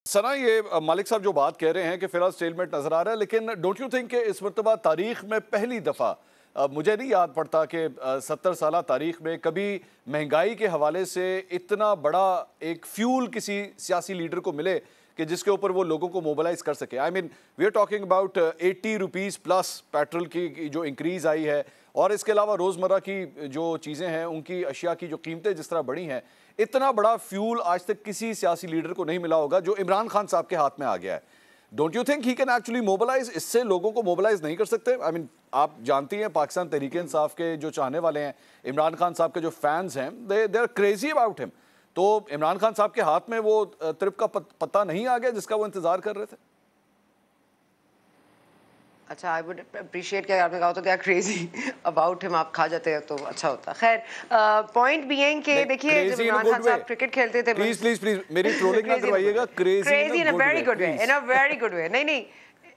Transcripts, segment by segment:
सना, ये मालिक साहब जो बात कह रहे हैं कि फिलहाल स्टेलमेंट नजर आ रहा है, लेकिन डोंट यू थिंक कि इस मरतबा तारीख में पहली दफ़ा, मुझे नहीं याद पड़ता कि 70 साल तारीख में कभी महंगाई के हवाले से इतना बड़ा एक फ्यूल किसी सियासी लीडर को मिले कि जिसके ऊपर वो लोगों को मोबिलाइज कर सके। I mean we are talking about 80 rupees plus petrol की जो इंक्रीज़ आई है, और इसके अलावा रोज़मर्रा की जो चीज़ें हैं उनकी अशिया की जो कीमतें जिस तरह बढ़ी हैं, इतना बड़ा फ्यूल आज तक किसी सियासी लीडर को नहीं मिला होगा जो इमरान खान साहब के हाथ में आ गया है। Don't you think he can actually mobilise? इससे लोगों को मोबिलाइज नहीं कर सकते? आई मीन आप जानती हैं पाकिस्तान तहरीक इंसाफ के जो चाहने वाले हैं, इमरान खान साहब के जो फैंस हैं, they are crazy about him. तो इमरान खान साहब के हाथ में वो ट्रिप का पत्ता नहीं आ गया जिसका वो इंतजार कर रहे थे? अच्छा, आई वुड अप्रिशिएट कि आपने कहा तो क्या क्रेजी अबाउट हिम आप खा जाते हैं तो अच्छा होता। खैर, पॉइंट भी है कि देखिए जब इमरान खान साहब क्रिकेट खेलते थे, प्लीज प्लीज प्लीज मेरी ट्रोलिंग ना करवाइएगा। Crazy in a very good way, in a very good way. नहीं नहीं,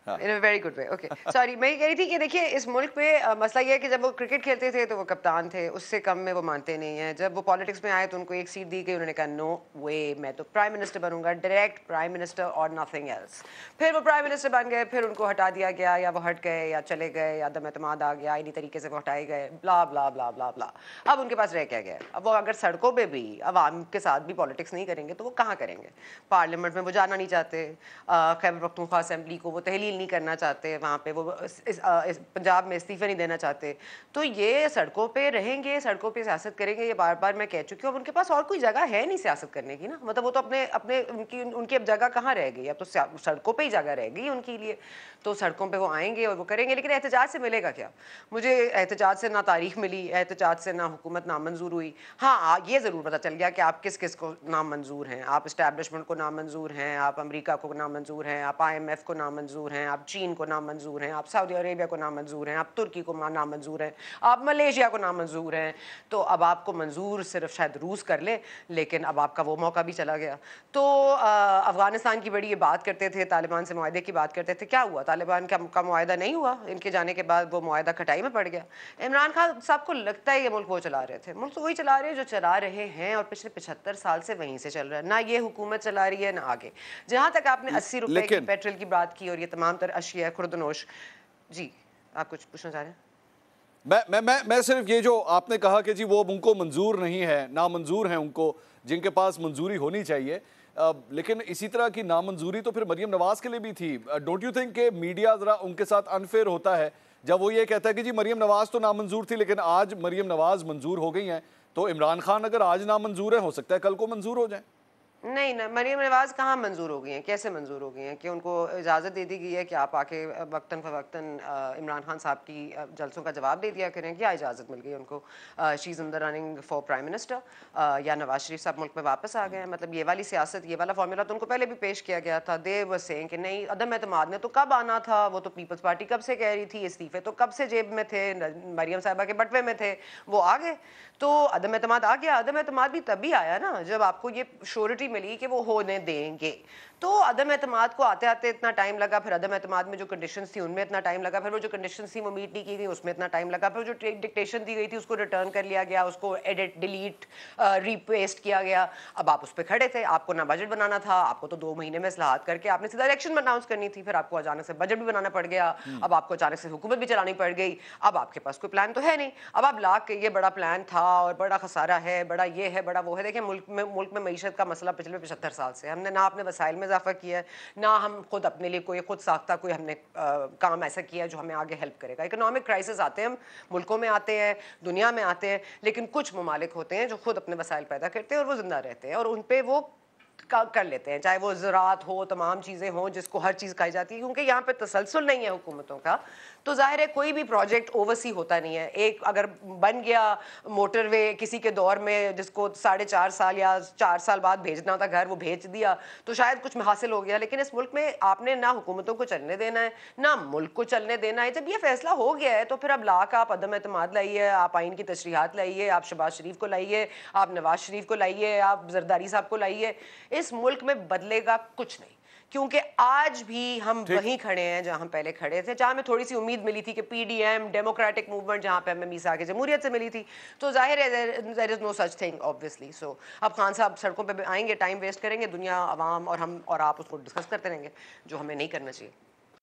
in a very good way, okay sorry. मैं ये कह रही थी कि देखिए इस मुल्क में मसला ये है कि जब वो क्रिकेट खेलते थे तो वो कप्तान थे, उससे कम में वो मानते नहीं हैं। जब वो पॉलिटिक्स में आए तो उनको एक सीट दी गई, उन्होंने कहा नो वे, मैं तो प्राइम मिनिस्टर बनूंगा, डायरेक्ट प्राइम मिनिस्टर और नथिंग एल्स। फिर वो प्राइम मिनिस्टर बन गए, फिर उनको हटा दिया गया, या वो हट गए या चले गए, या अदम एतमाद आ गया, इन्हीं तरीके से वो हटाए गए, ब्ला ब्ला ब्ला ब्ला ब्ला। अब उनके पास रह क्या गया? अब वो अगर सड़कों पर भी अवाम के साथ भी पॉलिटिक्स नहीं करेंगे तो वो कहाँ करेंगे? पार्लियामेंट में वो जाना नहीं चाहते, खैबर पख्तूनख्वा असेंबली को वो तहलील नहीं करना चाहते, वहाँ पे वो इस पंजाब में इस्तीफे नहीं देना चाहते। तो ये सड़कों पे रहेंगे, सड़कों पे सियासत करेंगे, ये बार बार मैं कह चुकी हूँ। अब उनके पास और कोई जगह है नहीं सियासत करने की ना, मतलब वो तो अपने अपने उनकी अब जगह कहाँ रह गई? अब तो सड़कों पे ही जगह रह गई उनके लिए। तो सड़कों पे वो आएंगे और वो करेंगे, लेकिन एहतजाज से मिलेगा क्या? मुझे एहतजाज से ना तारीख मिली, एहतजाज से ना हुकूमत नामंजूर हुई। हाँ, ये ज़रूर पता चल गया कि आप किस किस को नामंजूर हैं। आप इस्टेब्लिशमेंट को नामंजूर हैं, आप अमेरिका को नामंजूर हैं, आप IMF को नामंजूर हैं, आप चीन को नामंजूर हैं, आप सऊदी अरेबिया को नामंजूर हैं, आप तुर्की को नामंजूर हैं, आप मलेशिया को नामंजूर हैं। तो अब आपको मंजूर सिर्फ शायद रूस कर ले, लेकिन अब आपका वो मौका भी चला गया। तो अफगानिस्तान की बड़ी ये बात करते थे, तालिबान से मुआहदे की बात करते थे, क्या हुआ? तालिबान का मुआहदा नहीं हुआ, इनके जाने के बाद वो मुआहदा खटाई में पड़ गया। इमरान खान साहब को लगता है ये मुल्क वो चला रहे थे, मुल्क तो वही चला रहे हैं जो चला रहे हैं, और पिछले 75 साल से वहीं से चल रहा है। ना ये हुकूमत चला रही है ना आगे। जहाँ तक आपने 80 रुपए की पेट्रोल की बात की और ये तमाम तर अशिया खुर्दनोश, जी आप कुछ पूछना चाह रहे हैं? मैं सिर्फ ये जो आपने कहा कि जी वो उनको मंजूर नहीं है, नामंजूर हैं उनको जिनके पास मंजूरी होनी चाहिए, लेकिन इसी तरह की नामंजूरी तो फिर मरियम नवाज के लिए भी थी। डोंट यू थिंक कि मीडिया ज़रा उनके साथ अनफेयर होता है जब वो ये कहता है कि जी मरियम नवाज तो नामंजूर थी लेकिन आज मरियम नवाज मंजूर हो गई हैं, तो इमरान खान अगर आज नामंजूर है, हो सकता है कल को मंजूर हो जाए। नहीं ना, मरियम नवाज कहाँ मंजूर हो गई हैं? कैसे मंजूर हो गई हैं? कि उनको इजाज़त दे दी गई है कि आप आके वक्तन फ़वक्तन इमरान खान साहब की जलसों का जवाब दे दिया करें? क्या इजाज़त मिल गई उनको? She is in the running for prime minister, या नवाज शरीफ साहब मुल्क में वापस आ गए हैं? मतलब ये वाली सियासत, ये वाला फार्मूला तो उनको पहले भी पेश किया गया था। दे वर सेइंग कि नहीं, अदम एतमाद ने तो कब आना था, वो तो पीपल्स पार्टी कब से कह रही थी, इस्तीफे तो कब से जेब में थे, मरियम साहिबा के बटवे में थे, वो आ गए। तो अदम एतमाद आ गया। अदम एतमाद भी तभी आया ना जब आपको ये श्योरिटी मिली कि वो होने देंगे। तो अदम एतमाद को आते आते इतना टाइम लगा, फिर अदम एतमाद में जो कंडीशंस थी उनमें इतना टाइम लगा, फिर वो जो कंडीशंस थी वो मीट नहीं की गई उसमें इतना टाइम लगा, फिर जो डिक्टेशन दी गई थी उसको रिटर्न कर लिया गया, उसको एडिट डिलीट रीपेस्ट किया गया। अब आप उस पर खड़े थे, आपको ना बजट बनाना था, आपको तो 2 महीने में इस्लाहात करके आपने सीधा इलेक्शन अनाउंस करनी थी, फिर आपको अचानक से बजट भी बनाना पड़ गया, अब आपको अचानक से हुकूमत भी चलानी पड़ गई। अब आपके पास कोई प्लान तो है नहीं। अब आप ला के ये बड़ा प्लान था और बड़ा खसारा है, बड़ा ये है, बड़ा वो है। देखिए मुल्क में मईशत का मसला पिछले 75 साल से हमने ना अपने वसाइल में इजाफा किया है, ना हम खुद अपने लिए कोई खुद साख्ता कोई हमने काम ऐसा किया जो हमें आगे हेल्प करेगा। इकोनॉमिक क्राइसिस आते हैं, मुल्कों में आते हैं, दुनिया में आते हैं, लेकिन कुछ ममालिक होते हैं जो खुद अपने वसाइल पैदा करते हैं और वो जिंदा रहते हैं और उन पे वो कर लेते हैं, चाहे वो ज़राअत हो, तमाम चीज़ें हों जिसको हर चीज़ खाई जाती है। क्योंकि यहाँ पे तसलसल नहीं है हुकूमतों का, तो जाहिर है कोई भी प्रोजेक्ट ओवरसी होता नहीं है। एक अगर बन गया मोटरवे किसी के दौर में जिसको 4.5 साल या 4 साल बाद भेजना था घर, वो भेज दिया तो शायद कुछ हासिल हो गया। लेकिन इस मुल्क में आपने ना हुकूमतों को चलने देना है, ना मुल्क को चलने देना है। जब ये फैसला हो गया है तो फिर अब ला का आप अदम एतमाद लाइए, आप आइन की तशरीहात लाइए, आप शहबाज शरीफ को लाइए, आप नवाज शरीफ को लाइए, आप जरदारी साहब को लाइए, इस मुल्क में बदलेगा कुछ नहीं। क्योंकि आज भी हम वहीं खड़े हैं जहां हम पहले खड़े थे, जहां हमें थोड़ी सी उम्मीद मिली थी कि पीडीएम डेमोक्रेटिक मूवमेंट जहां पे हमें मीसा के जमहूरियत से मिली थी, तो जाहिर है there is no such thing obviously. So अब खान साहब सड़कों पे आएंगे, टाइम वेस्ट करेंगे, दुनिया, आवाम और हम और आप उसको डिस्कस करते रहेंगे, जो हमें नहीं करना चाहिए।